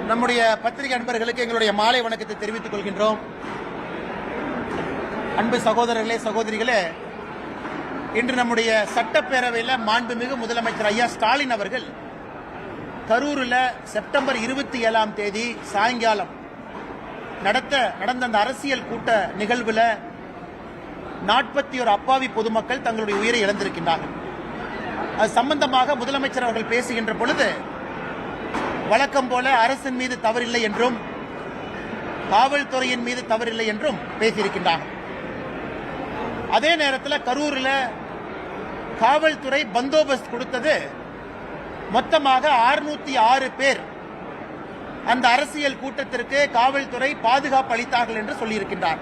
நம்முடைய பத்திரிகை அன்பர்களுக்கு எங்களுடைய மாலை வணக்கத்தை தெரிவித்துக் கொள்கின்றோம். அன்பு சகோதரர்களே, சகோதரிகளே, இன்று நம்முடைய சட்டப்பேரவையில் மாண்புமிகு முதலமைச்சர் ஐயா ஸ்டாலின் அவர்கள் கரூரில் செப்டம்பர் 27ஆம் தேதி சாயங்காலம் நடந்த அந்த அரசியல் கூட்ட நிகழ்வில் 41 அப்பாவி பொதுமக்கள் தங்களுடைய உயிரை இழந்திருக்கின்றார்கள். அது சம்பந்தமாக முதலமைச்சர் அவர்கள் பேசுகின்ற பொழுது வழக்கம் போல அரசின் மீது தவறில்லை என்றும் காவல்துறையின் மீது தவறில்லை என்றும் பேசியிருக்கின்றார்கள். அதே நேரத்தில் கரூரில் காவல்துறை பந்தோபஸ்த் கொடுத்தது மொத்தமாக 606 பேர் அந்த அரசியல் கூட்டத்திற்கு காவல்துறை பாதுகாப்பு அளித்தார்கள் என்று சொல்லியிருக்கின்றார்.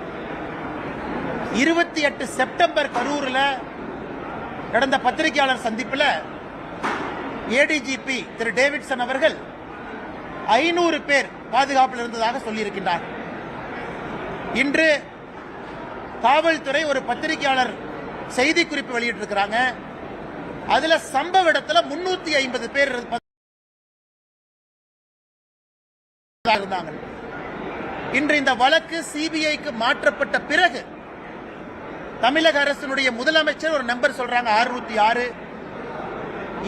28 செப்டம்பர் கரூரில் நடந்த பத்திரிகையாளர் சந்திப்பில் ஏடிஜிபி திரு டேவிட்சன் அவர்கள் 500 பேர் பாதுகாப்பில் இருந்ததாக சொல்லியிருக்கின்றார். இன்று காவல்துறை ஒரு பத்திரிகையாளர் செய்தி குறிப்பு வெளியிட்டிருக்கிறாங்க. அதுல சம்பவ இடத்துல 350 பேர் இருந்தாங்க. இன்று இந்த வழக்கு சிபிஐக்கு மாற்றப்பட்ட பிறகு தமிழக அரசினுடைய முதலமைச்சர் ஒரு நம்பர் சொல்றாங்க 606,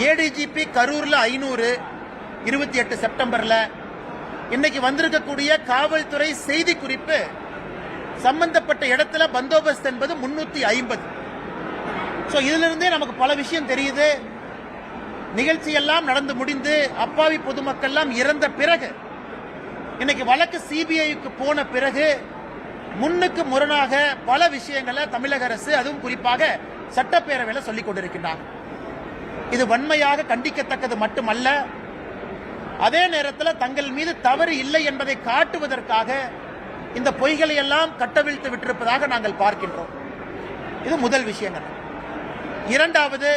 ஏடிஜிபி கரூர்ல 500, 28 செப்டம்பர்ல. இன்னைக்கு வந்திருக்கக்கூடிய காவல்துறை செய்தி குறிப்பு சம்பந்தப்பட்ட இடத்துல பந்தோபஸ்த் என்பது 350. இதுல இருந்தே நமக்கு பல விஷயம் தெரியுது. நிகழ்ச்சி எல்லாம் நடந்து முடிந்து அப்பாவி பொதுமக்கள் எல்லாம் இறந்த பிறகு இன்னைக்கு வழக்கு சிபிஐக்கு போன பிறகு முன்னுக்கு முரணாக பல விஷயங்களை தமிழக அரசு, அதுவும் குறிப்பாக சட்டப்பேரவையில் சொல்லிக் கொண்டிருக்கின்றார். இது வன்மையாக கண்டிக்கத்தக்கது மட்டுமல்ல, அதே நேரத்தில் தங்கள் மீது தவறு இல்லை என்பதை காட்டுவதற்காக இந்த பொய்களை எல்லாம் கட்டவிழ்த்து விட்டிருப்பதாக நாங்கள் பார்க்கின்றோம். இது முதல் விஷயங்கள். இரண்டாவது,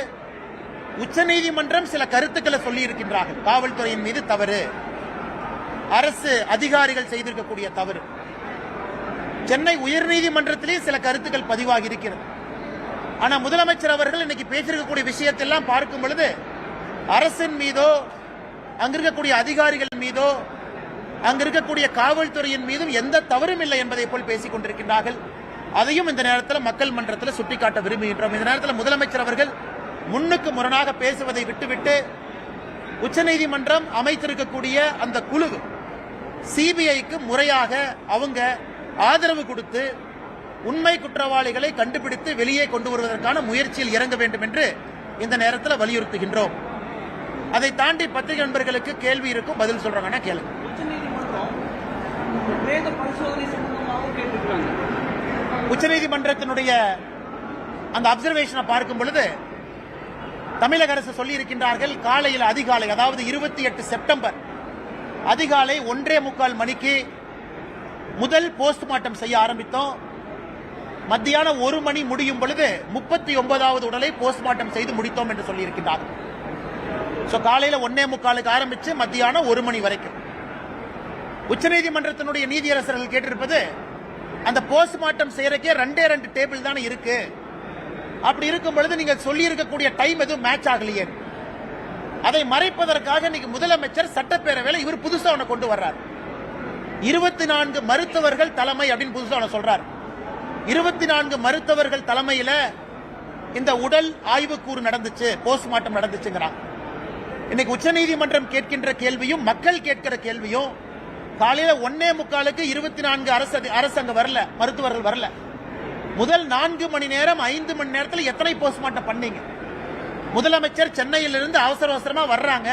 உச்சநீதிமன்றம் சில கருத்துக்களை சொல்லி இருக்கின்றார்கள். காவல்துறையின் மீது தவறு, அரசு அதிகாரிகள் செய்திருக்கக்கூடிய தவறு. சென்னை உயர்நீதிமன்றத்திலே சில கருத்துக்கள் பதிவாகி இருக்கிறது. ஆனா முதலமைச்சர் அவர்கள் இன்னைக்கு பேசியிருக்கக்கூடிய விஷயத்தெல்லாம் பார்க்கும் பொழுது அரசின் மீதோ அங்க இருக்கக்கூடிய அதிகாரிகள் மீதோ அங்க இருக்கக்கூடிய காவல்துறையின் மீதும் எந்த தவறும் இல்லை என்பதை போல் பேசிக் கொண்டிருக்கின்றார்கள். அதையும் இந்த நேரத்தில் மக்கள் மன்றத்தில் சுட்டிக்காட்ட விரும்புகின்றோம். இந்த நேரத்தில் முதலமைச்சர் அவர்கள் முன்னுக்கு முரணாக பேசுவதை விட்டுவிட்டு உச்சநீதிமன்றம் அமைத்திருக்கக்கூடிய அந்த குழு சிபிஐக்கு முறையாக அவங்க ஆதரவு கொடுத்து உண்மை குற்றவாளிகளை கண்டுபிடித்து வெளியே கொண்டு வருவதற்கான முயற்சியில் இறங்க வேண்டும் என்று இந்த நேரத்தில் வலியுறுத்துகின்றோம். அதை தாண்டி பத்திரிகை நண்பர்களுக்கு கேள்வி இருக்கும், பதில் சொல்றாங்கன்னா கேளுங்க. உச்சநீதிமன்றத்தினுடைய அந்த அப்சர்வேஷனை பார்க்கும் பொழுது தமிழக அரசு சொல்லி இருக்கின்றார்கள், காலையில் அதிகாலை, அதாவது 28 செப்டம்பர் அதிகாலை 1:45 மணிக்கு முதல் போஸ்ட்மார்ட்டம் செய்ய ஆரம்பித்தோம். மத்தியானம் 1 மணி முடியும் பொழுது 39வது உடலை போஸ்ட்மார்ட்டம் செய்து முடித்தோம் என்று சொல்லி இருக்கின்றார்கள். காலையில 1:45 ஆரம்பிச்சு மத்தியானம் 1 மணி வரைக்கும். உச்சநீதிமன்றத்தினுடைய நீதியரசர்கள் கேட்டிருப்பது, அந்த போஸ்ட்மார்ட்டம் செய்யறக்கே 2 டேபிள் தானே இருக்கு. அப்படி இருக்கும் பொழுது நீங்க சொல்லி இருக்கக்கூடிய டைம் எதுவும் மேட்ச் ஆகலையே. அதை மறைப்பதற்காக இன்னைக்கு முதலமைச்சர் சட்டப்பேரவையில் இவர் புதுசா ஒன்று கொண்டு வர்றார். 24 மருத்துவர்கள் தலைமை அப்படின்னு புதுசா ஒன்று சொல்றார். 24 மருத்துவர்கள் தலைமையில இந்த உடல் ஆய்வுக்கூறு நடந்துச்சு, போஸ்ட்மார்ட்டம் நடந்துச்சுங்கிறாங்க. இன்னைக்கு உச்சநீதிமன்றம் கேட்கின்ற கேள்வியும் மக்கள் கேட்கிற கேள்வியும், காலையில 1:45க்கு 24 அரசங்க வரல, மருத்துவர்கள் வரல. முதல் 4 மணி நேரம் 5 மணி நேரத்தில் எத்தனை போஸ்ட்மார்ட்டம் பண்ணீங்க? முதலமைச்சர் சென்னையிலிருந்து அவசரமா வர்றாங்க.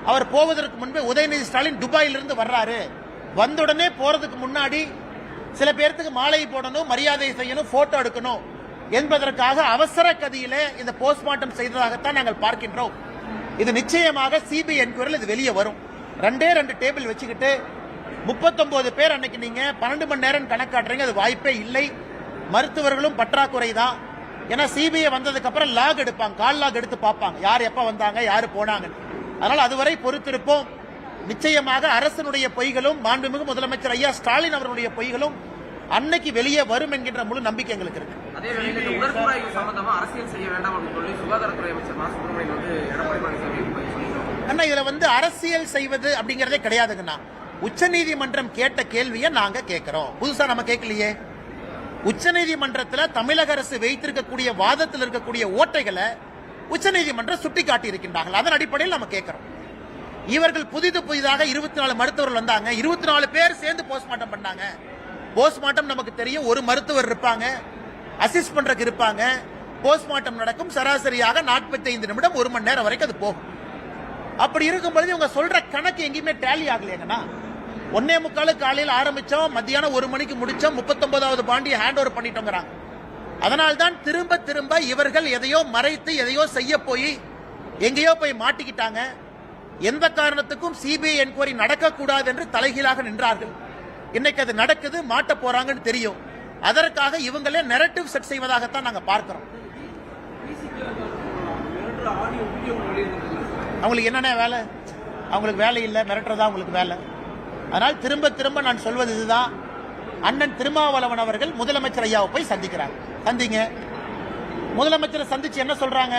அவர் போவதற்கு முன்பே உதயநிதி ஸ்டாலின் துபாயிலிருந்து வர்றாரு. வந்தவுடனே போறதுக்கு முன்னாடி சில பேருக்கு மாலை போடணும், மரியாதை செய்யணும், போட்டோ எடுக்கணும் என்பதற்காக அவசர கதியில இந்த போஸ்ட்மார்ட்டம் செய்ததாகத்தான் நாங்கள் பார்க்கின்றோம். இது நிச்சயமாக சிபிஐ என்கொயரியில் இது வெளியே வரும். 2 டேபிள் வச்சுக்கிட்டு 39 பேர் அன்னைக்கு நீங்க 12 மணி நேரம் கணக்காட்டுறீங்க, அது வாய்ப்பே இல்லை. மருத்துவர்களும் பற்றாக்குறை தான். ஏன்னா சிபிஐ வந்ததுக்கு அப்புறம் லாக் எடுப்பாங்க, கால் லாக் எடுத்து பார்ப்பாங்க, யார் எப்ப வந்தாங்க, யாரு போனாங்க. அதனால அதுவரை பொறுத்திருப்போம். நிச்சயமாக அரசனுடைய பொய்களும் மாண்புமிகு முதலமைச்சர் ஐயா ஸ்டாலின் அவர்களுடைய பொய்களும் அன்னைக்கு வெளியே வரும் என்கின்ற முழு நம்பிக்கை எங்களுக்கு இருக்கு. அதே வேளையில் உடற்கூறாய்வு சம்பந்தமா அரசியல் செய்ய வேண்டாம் அப்படின்னு சொல்லி சுகாதாரத்துறை அமைச்சர் மா சுப்பிரமணியன் எடப்பாடி பழனிசாமி அண்ணா இதுல அரசியல் செய்வது அப்படிங்கறதே கிடையாதுங்கண்ணா. உச்சநீதிமன்றம் கேட்ட கேள்வியை நாங்க கேட்கிறோம். புதுசா நம்ம கேட்கலையே. உச்சநீதிமன்றத்தில் தமிழக அரசு வைத்திருக்கக்கூடிய வாதத்தில் இருக்கக்கூடிய ஓட்டைகளை உச்சநீதிமன்றம் சுட்டிக்காட்டி இருக்கின்றார்கள். அதன் அடிப்படையில் நம்ம கேட்கிறோம். இவர்கள் புதிதாக 24 மருத்துவர்கள் வந்தாங்க. 24 பேர் சேர்ந்து போஸ்ட்மார்ட்டம் பண்ணாங்க. போஸ்ட்மார்ட்டம் நமக்கு தெரியும், ஒரு மருத்துவர் இருப்பாங்க, அசிஸ்ட் பண்றதுக்கு இருப்பாங்க. போஸ்ட்மார்ட்டம் நடக்கும் சராசரியாக 45 நிமிடம், 1 மணி நேரம் வரைக்கும் அது போகும். அப்படி இருக்கும் பொழுது இவங்க சொல்ற கணக்கு எங்கேயுமே டேலி ஆகலைங்கன்னா 1:45 காலையில் ஆரம்பிச்சோம், மத்தியானம் 1 மணிக்கு முடிச்சோம், 39வது பாண்டியை ஹேண்ட் ஓவர் பண்ணிட்டோங்கிறாங்க. அதனால்தான் திரும்ப திரும்ப இவர்கள் எதையோ மறைத்து எதையோ செய்ய போய் எங்கேயோ போய் மாட்டிக்கிட்டாங்க. எந்த காரணத்துக்கும் சிபிஐ என்கொயரி நடக்கக்கூடாது என்று தலைகீழாக நின்றார்கள். இன்னைக்கு அது நடக்குது, மாட்ட போறாங்கன்னு தெரியும். அதற்காக இவங்களே நெரட்டிவ் செட் செய்வதாகத்தான் நாங்க பார்க்கிறோம். அவங்களுக்கு என்னென்ன வேலை? அவங்களுக்கு வேலை இல்லை, மிரட்டுறதா அவங்களுக்கு வேலை. அதனால் திரும்ப திரும்ப நான் சொல்வது இதுதான். அண்ணன் திருமாவளவன் அவர்கள் முதலமைச்சர் ஐயாவை போய் சந்திக்கிறாங்க. சந்திங்க. முதலமைச்சரை சந்திச்சு என்ன சொல்றாங்க?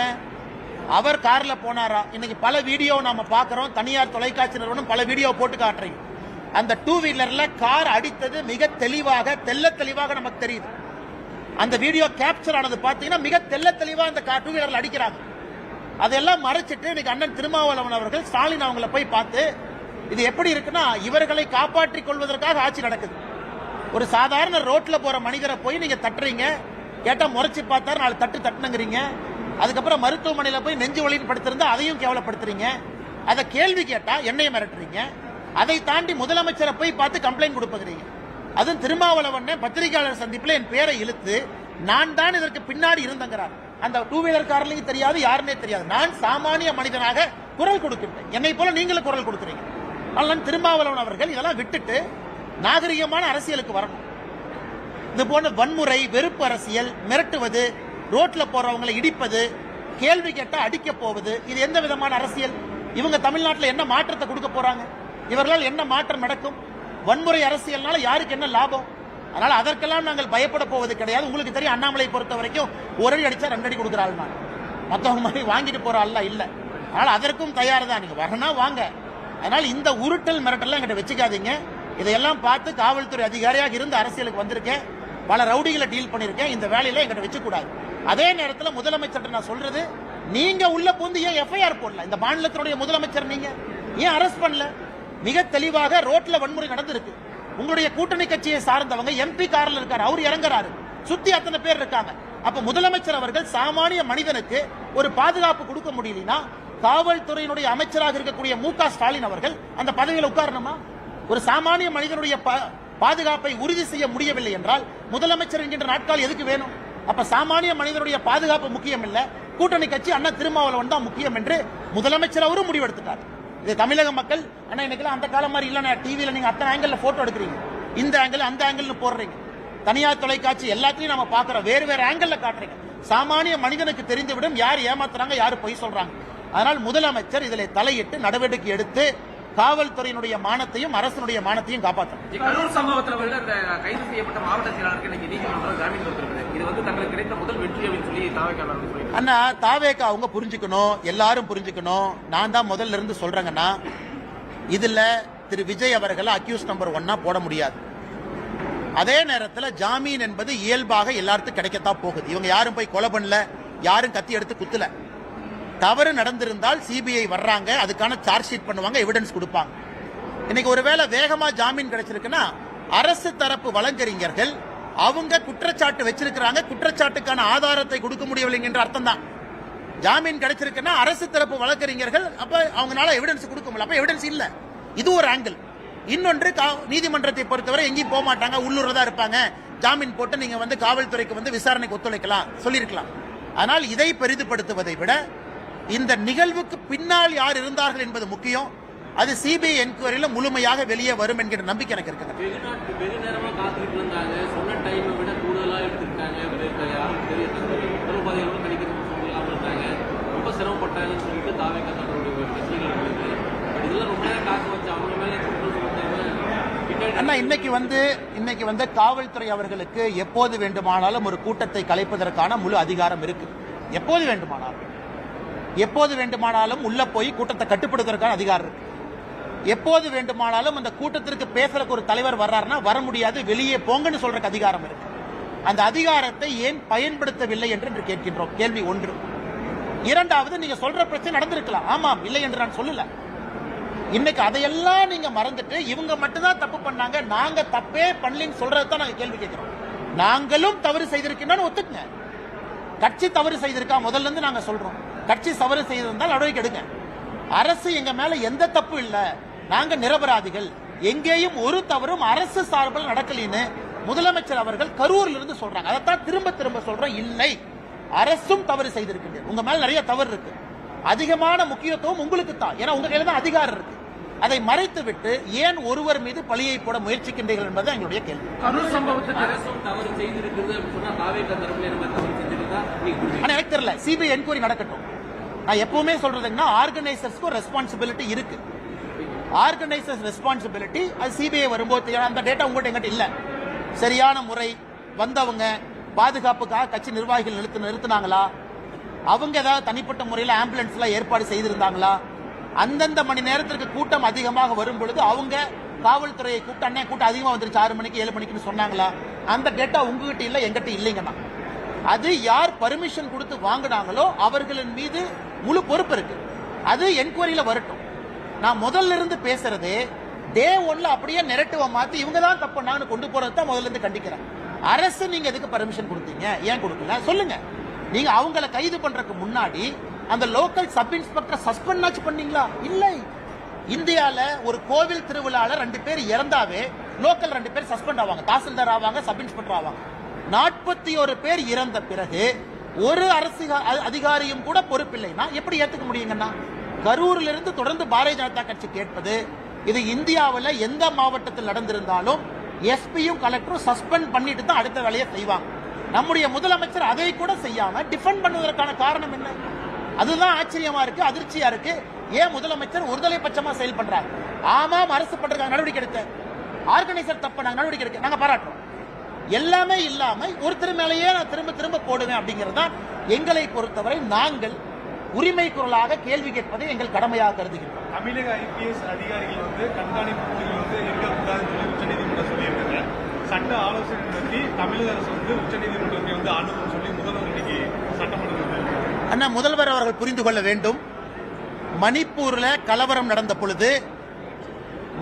அவர் கார்ல போனாரா? இன்னைக்கு பல வீடியோ நாம பாக்குறோம். தனியார் தொலைக்காட்சி நிறுவனம் பல வீடியோ போட்டு காட்டுறீங்க. அந்த 2 வீலர்ல கார் அடித்தது மிக தெளிவாக, தெல்ல தெளிவாக நமக்கு தெரியுது. அந்த வீடியோ கேப்சர் ஆனது பாத்தீங்கன்னா மிக தெல்ல தெளிவா அந்த 2 வீலர்ல அடிக்கிறாங்க. அதெல்லாம் மறைச்சிட்டு இன்னைக்கு அண்ணன் திருமாவளவன் அவர்கள் ஸ்டாலின் அவங்களை போய் பார்த்து, இது எப்படி இருக்குன்னா இவர்களை காப்பாற்றிக் கொள்வதற்காக ஆட்சி நடக்குது. ஒரு சாதாரண ரோட்ல போற மனிதரை போய் நீங்க தட்டுறீங்க, கேட்டா முறைச்சு பார்த்தாரு 4 தட்டு தட்டுனுங்கிறீங்க. அதுக்கப்புறம் மருத்துவமனையில போய் நெஞ்சு வலின்னு படுத்திருந்தா அதையும் கேவலப்படுத்துறீங்க. அதை கேள்வி கேட்டா என்னையும் மிரட்டுறீங்க. அதை தாண்டி முதலமைச்சரை போய் பார்த்து கம்ப்ளைண்ட் கொடுப்பீங்க. அதுவும் திருமாவளவன் பத்திரிகையாளர் சந்திப்பில் என் பேரை இழுத்து நான் தான் இதற்கு பின்னாடி இருந்தங்கிறார். அந்த 2 வீலர் காரலையும் தெரியாது, யாருன்னே தெரியாது. நான் சாமானிய மனிதனாக குரல் கொடுக்கின்றேன். என்னை போல நீங்களும் குரல் கொடுக்குறீங்க. ஆனால் திருமாவளவன் அவர்கள் இதெல்லாம் விட்டுட்டு நாகரிகமான அரசியலுக்கு வரணும். இது போன்ற வன்முறை, வெறுப்பு அரசியல், மிரட்டுவது, ரோட்ல போறவங்களை இடிப்பது, கேள்வி கேட்டா அடிக்க போவது, இது எந்த விதமான அரசியல்? இவங்க தமிழ்நாட்டில் என்ன மாற்றத்தை கொடுக்க போறாங்க? இவர்களால் என்ன மாற்றம் நடக்கும்? வன்முறை அரசியல்னால யாருக்கு என்ன லாபம்? அதனால அதற்கெல்லாம் நாங்கள் பயப்பட போவது கிடையாது. உங்களுக்கு தெரியும், அண்ணாமலை பொறுத்த வரைக்கும் ஒரு அடி அடிச்சா 2 அடி கொடுக்குற ஆள் நான். மற்றவங்க மாதிரி வாங்கிட்டு போற ஆள் இல்ல. அதனால அதற்கும் தயார் தான். நீங்க வரணும் வாங்க. அதனால இந்த உருட்டல் மிரட்டல் என்கிட்ட வச்சுக்காதீங்க. இதையெல்லாம் பார்த்து காவல்துறை அதிகாரியாக இருந்து அரசியலுக்கு வந்திருக்கேன். பல ரவுடிகளை டீல் பண்ணிருக்கேன். இந்த வேலையில என்கிட்ட வச்சுக்கூடாது. அதே நேரத்தில் முதலமைச்சர் நான் சொல்றது, நீங்க உள்ள பூந்து ஏன் எஃப்ஐஆர் போடல? இந்த மாநிலத்தினுடைய முதலமைச்சர் நீங்க ஏன் அரெஸ்ட் பண்ணல? மிக தெளிவாக ரோட்ல வன்முறை நடந்திருக்கு. உங்களுடைய கூட்டணி கட்சியை சார்ந்தவங்க எம்பி கார்ல இருக்காரு, அவர் இறங்குறாரு, சுத்தி அத்தனை பேர் இருக்காங்க. அப்ப முதலமைச்சர் அவர்கள் சாமானிய மனிதனுக்கு ஒரு பாதுகாப்பு கொடுக்க முடியலனா காவல்துறையினுடைய அமைச்சராக இருக்கக்கூடிய மு.க. ஸ்டாலின் அவர்கள் அந்த பதவியில் உட்காரணுமா? ஒரு சாமானிய மனிதனுடைய பாதுகாப்பை உறுதி செய்ய முடியவில்லை என்றால் முதலமைச்சர் என்கின்ற நாட்கள் எதுக்கு வேணும்? அப்ப சாமானிய மனிதனுடைய பாதுகாப்பு முக்கியம் இல்ல, கூட்டணி கட்சி அண்ணா திருமாவளவன் தான் முக்கியம் என்று முதலமைச்சர் அவரும் முடிவெடுத்துட்டார். இது தமிழக மக்கள் அண்ணா இன்னைக்கு அந்த காலம் மாதிரி இல்ல, டிவியில நீங்க அத்தனை ஆங்கிள் போட்டோ எடுக்கிறீங்க, இந்த ஆங்கிள் அந்த ஆங்கிள் போடுறீங்க, தனியார் தொலைக்காட்சி எல்லாத்தையும் நம்ம பாக்குறோம், வேறு வேறு ஆங்கிள் காட்டுறீங்க. சாமானிய மனிதனுக்கு தெரிந்துவிடும் யார் ஏமாத்துறாங்க, யாரு பொய் சொல்றாங்க. அதனால் முதலமைச்சர் இதில் தலையிட்டு நடவடிக்கை எடுத்து காவல்துறையினுடைய மானத்தையும் அரசனுடைய மானத்தையும் காப்பாற்றணும். கரூர் சம்பவத்தில் வந்து கைது செய்யப்பட்ட மாவட்ட செயலாளருக்கு இன்னைக்கு நீதிமன்றம் ஜாமீன் கொடுத்திருக்கிறது. இது வந்து தங்களுக்கு கிடைத்த முதல் வெற்றி அப்படின்னு சொல்லி தாவேக்கா அண்ணா தாவேக்கா அவங்க புரிஞ்சுக்கணும், எல்லாரும் புரிஞ்சுக்கணும். நான் தான் முதல்ல இருந்து சொல்றேங்கன்னா, இதுல திரு விஜய் அவர்களை அக்யூஸ் நம்பர் 1 போட முடியாது. அதே நேரத்தில் ஜாமீன் என்பது இயல்பாக எல்லாருக்கும் கிடைக்கத்தான் போகுது. இவங்க யாரும் போய் கொலை பண்ணல, யாரும் கத்தி எடுத்து குத்துல. தவறு நடந்திருந்தால் சிபிஐ வர்றாங்க, அதுக்கான சார்ஜ் ஷீட் பண்ணுவாங்க, எவிடன்ஸ் கொடுப்பாங்க. இன்னைக்கு ஒருவேளை வேகமா ஜாமீன் கிடைச்சிருக்குன்னா அரசு தரப்பு வழக்கறிஞர்கள் அவங்க குற்றச்சாட்டு வச்சிருக்கிறாங்க, குற்றச்சாட்டுக்கான ஆதாரத்தை கொடுக்க முடியவில்லை என்ற அர்த்தம் தான். ஜாமீன் கிடைச்சிருக்குன்னா அரசு தரப்பு வழக்கறிஞர்கள் அப்ப அவங்களால எவிடன்ஸ் கொடுக்க முடியல, அப்ப எவிடன்ஸ் இல்ல. இது ஒரு ஆங்கிள். இன்னொன்று, நீதிமன்றத்தை பொறுத்தவரை எங்கேயும் போக மாட்டாங்க, உள்ளூர் தான் இருப்பாங்க. ஜாமீன் போட்டு நீங்க வந்து காவல்துறைக்கு வந்து விசாரணைக்கு ஒத்துழைக்கலாம் சொல்லியிருக்கலாம். ஆனால் இதை பெரிதுபடுத்துவதை விட இந்த நிகழ்வுக்கு பின்னால் யார் இருந்தார்கள் என்பது முக்கியம். அது சிபிஐ என்கொயரியில் முழுமையாக வெளியே வரும் என்கிற நம்பிக்கை எனக்கு இருக்குது. அண்ணா இன்னைக்கு வந்து காவல்துறை அவர்களுக்கு எப்போது வேண்டுமானாலும் ஒரு கூட்டத்தை கலைப்பதற்கான முழு அதிகாரம் இருக்கு. எப்போது வேண்டுமானாலும் உள்ள போய் கூட்டத்தை கட்டுப்படுத்துவதற்கான அதிகாரம் இருக்கு. எப்போது வேண்டுமானாலும் அந்த கூட்டத்திற்கு பேசுறதுக்கு ஒரு தலைவர் வர்றாருன்னா வர முடியாது, வெளியே போங்கன்னு சொல்றதுக்கு அதிகாரம் இருக்கு. அந்த அதிகாரத்தை ஏன் பயன்படுத்தவில்லை என்று கேட்கின்றோம். கேள்வி ஒன்று. இரண்டாவது, நீங்க சொல்ற பிரச்சனை நடந்திருக்கலாம், ஆமாம், இல்லை என்று நான் சொல்லல. இன்னைக்கு அதையெல்லாம் நீங்க மறந்துட்டு இவங்க மட்டும்தான் தப்பு பண்ணாங்க, நாங்க தப்பே பண்ணலன்னு சொல்றதுதான் நாங்க கேள்வி கேட்கிறோம். நாங்களும் தவறு செய்திருக்கோம்னு ஒத்துக்குங்க. கட்சி தவறு செய்திருக்கா முதல்ல இருந்து நாங்க சொல்றோம். கட்சி தவறு செய்திருந்தால் நடவடிக்கை எடுங்க. அரசு எங்க மேல எந்த தப்பு இல்ல, நாங்க நிரபராதிகள், எங்கேயும் ஒரு தவறும் அரசு சார்பில் நடக்கலின்னு முதலமைச்சர் அவர்கள் கரூரில் இருந்து சொல்றாங்க. அதைத்தான் திரும்ப திரும்ப சொல்றோம். இல்லை, அரசும் தவறு செய்திருக்கு, உங்க மேல நிறைய தவறு இருக்கு, அதிகமான முக்கியத்துவம் உங்களுக்கு தான், ஏன்னா உங்க கையில தான் அதிகாரம் இருக்கு. அதை மறைத்து விட்டு ஏன் ஒருவர் மீது பழியை போட முயற்சிக்கின்றீர்கள் என்பது எங்களுடைய கேள்வி. கரூர் சம்பவத்துக்கு அரசும் தவறு செய்திருக்கிறது சொன்னா தாவேகா தரப்புல நம்ம தவறு செஞ்சிருந்தா எனக்கு தெரியல. சிபிஐ என்கொயரி நடக்கட்டும். நான் எப்பவுமே சொல்றதுன்னா ஆர்கனைசர்ஸ்க்கு ரெஸ்பான்சிபிலிட்டி இருக்கு. ஆர்கனைசர்ஸ் ரெஸ்பான்சிபிலிட்டி அது சிபிஐ வரும்போது அந்த டேட்டா உங்கள்கிட்ட எங்கிட்ட இல்ல. சரியான முறை வந்தவங்க பாதுகாப்புக்காக கட்சி நிர்வாகிகள் நிறுத்தினாங்களா, அவங்க ஏதாவது தனிப்பட்ட முறையில் ஆம்புலன்ஸ்ல ஏற்பாடு செய்திருந்தாங்களா, அந்தந்த மணி நேரத்திற்கு கூட்டம் அதிகமாக வரும் பொழுது அவங்க காவல்துறையை கூப்பிட்டு அண்ணே கூட்டம் அதிகமாக வந்துருச்சு 6 மணிக்கு 7 மணிக்குன்னு சொன்னாங்களா, அந்த டேட்டா உங்ககிட்ட இல்ல, எங்கிட்ட இல்லைங்கண்ணா. அது யார் பர்மிஷன் கொடுத்து வாங்கினாங்களோ அவர்களின் மீது முழு பொறுப்பு இருக்கு. அது என்கொயரியில வரட்டும். நான் முதல்ல இருந்து பேசுறது டே ஒன்ல அப்படியே நெரட்டிவ மாத்தி இவங்க தான் தப்பு பண்ணாங்கன்னு கொண்டு போறது தான் முதல்ல இருந்து கண்டிக்கிறேன். அரசு நீங்க எதுக்கு பர்மிஷன் கொடுத்தீங்க, ஏன் கொடுக்கல சொல்லுங்க. நீங்க அவங்களை கைது பண்றதுக்கு முன்னாடி அந்த லோக்கல் சப் இன்ஸ்பெக்டர் சஸ்பெண்ட் பண்ணீங்களா? இல்லை. இந்தியால ஒரு கோவில் திருவிழால 2 பேர் இறந்தாவே லோக்கல் 2 பேர் சஸ்பெண்ட் ஆவாங்க, தாசில்தார் ஆவாங்க, சப் இன்ஸ்பெக்டர் ஆவாங்க. 41 பேர் இறந்த பிறகு ஒரு அரசு அதிகாரியும் கூட பொறுப்பில்லைன்னா எப்படி ஏத்துக்க முடியுங்கன்னா? கரூரில் இருந்து தொடர்ந்து பாரதிய ஜனதா கட்சி கேட்பது, இது இந்தியாவில் எந்த மாவட்டத்தில் நடந்திருந்தாலும் எஸ்பியும் கலெக்டரும் சஸ்பெண்ட் பண்ணிட்டு தான் அடுத்த வேலையை செய்வாங்க. நம்முடைய முதலமைச்சர் அதை கூட செய்யாம டிஃபெண்ட் பண்ணுவதற்கான காரணம் என்ன? அதுதான் ஆச்சரியமா இருக்கு, அதிர்ச்சியா இருக்கு. ஏன் முதலமைச்சர் ஒருதலை பட்சமா செயல் பண்றாங்க? ஆமாம், அரசு பண்றாங்க, நடவடிக்கை எடுத்த ஆர்கனைசர் தப்பு நாங்க நடவடிக்கை எடுக்க நாங்க பாராட்டுறோம். எல்லாமே இல்லாம ஒருத்தர் மேலேயே நான் திரும்ப திரும்ப போடுவேன் அப்படிங்கிறது தான் எங்களை பொறுத்தவரை நாங்கள் உரிமை குரலாக கேள்வி கேட்பதை எங்கள் கடமையாக கருதுகிறோம். தமிழக ஐபிஎஸ் அதிகாரிகள் கண்காணிப்பு இருக்கக்கூடாதுன்னு சொல்லி உச்சநீதிமன்றம் சொல்லியிருக்காங்க. சட்ட ஆலோசனை நடத்தி தமிழக அரசு உச்சநீதிமன்றத்தை அணுகும் சொல்லி முதல்வர் இன்னைக்கு சட்டமன்றத்தில் அண்ணா முதல்வர் அவர்கள் புரிந்து கொள்ள வேண்டும். மணிப்பூர்ல கலவரம் நடந்த பொழுது